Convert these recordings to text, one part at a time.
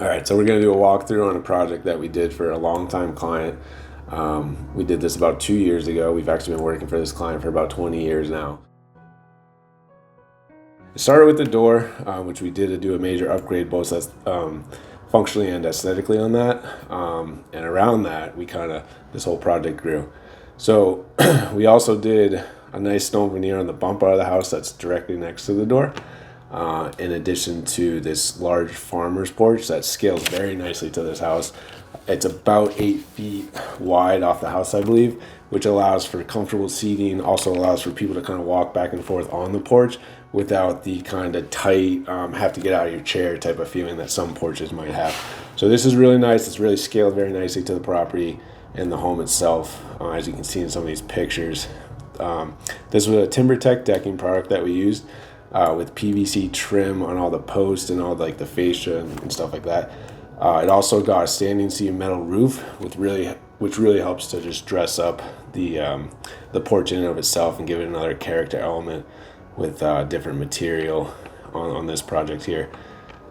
All right, so we're going to do a walkthrough on a project that we did for a longtime client. We did this about 2 years ago. We've actually been working for this client for about 20 years now. It started with the door, which we did to do a major upgrade both functionally and aesthetically on that. And around that, this whole project grew. So we also did a nice stone veneer on the bump out of the house that's directly next to the door. In addition to this large farmer's porch that scales very nicely to this house. It's about 8 feet wide off the house, I believe, which allows for comfortable seating, also allows for people to kind of walk back and forth on the porch without the kind of tight, have to get out of your chair type of feeling that some porches might have. So this is really nice. It's really scaled very nicely to the property and the home itself, as you can see in some of these pictures. This was a TimberTech decking product that we used. With PVC trim on all the posts and all like the fascia and stuff like that. It also got a standing seam metal roof, which really helps to just dress up the porch in and of itself and give it another character element with different material on this project here.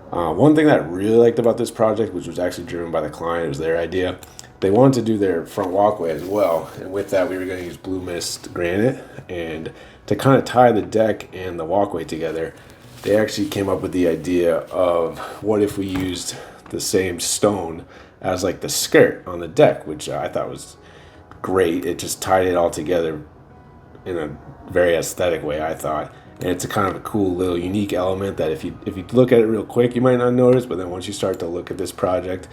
One thing that I really liked about this project, which was actually driven by the client, it was their idea. They wanted to do their front walkway as well, and with that we were going to use blue mist granite, and to kind of tie the deck and the walkway together, they actually came up with the idea of what if we used the same stone as like the skirt on the deck, which I thought was great. It just tied it all together in a very aesthetic way, I thought. And it's a kind of a cool little unique element that if you look at it real quick, you might not notice, but then once you start to look at this project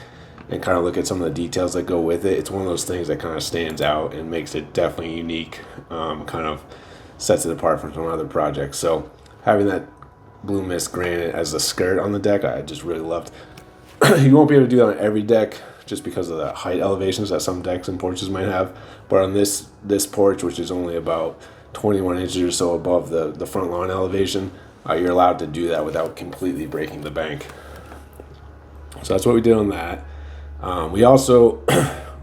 and kind of look at some of the details that go with it, it's one of those things that kind of stands out and makes it definitely unique, kind of sets it apart from some other projects. So having that blue mist granite as a skirt on the deck, I just really loved. You won't be able to do that on every deck just because of the height elevations that some decks and porches might have. But on this porch, which is only about 21 inches or so above the front lawn elevation, you're allowed to do that without completely breaking the bank. So that's what we did on that. We also,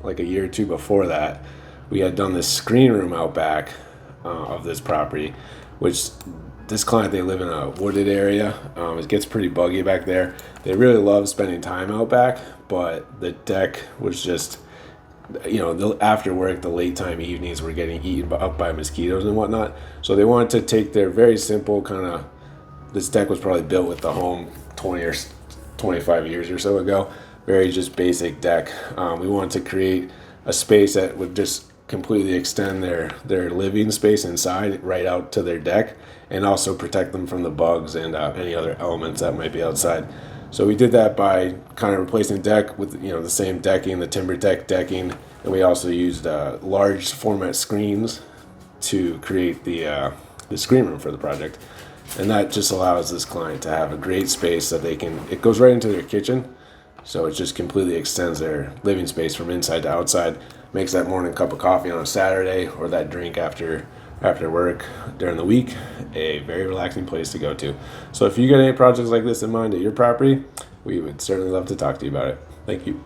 like a year or two before that, we had done this screen room out back of this property, which this client, they live in a wooded area. It gets pretty buggy back there. They really love spending time out back, but the deck was just, after work, the late time evenings were getting eaten up by mosquitoes and whatnot. So they wanted to take their very simple this deck was probably built with the home 20 or 25 years or so ago. Very just basic deck. We wanted to create a space that would just completely extend their living space inside right out to their deck, and also protect them from the bugs and any other elements that might be outside. So we did that by kind of replacing the deck with the same decking, the TimberTech decking, and we also used large format screens to create the screen room for the project. And that just allows this client to have a great space that it goes right into their kitchen. So it just completely extends their living space from inside to outside, makes that morning cup of coffee on a Saturday or that drink after work during the week a very relaxing place to go to. So if you got any projects like this in mind at your property, we would certainly love to talk to you about it. Thank you.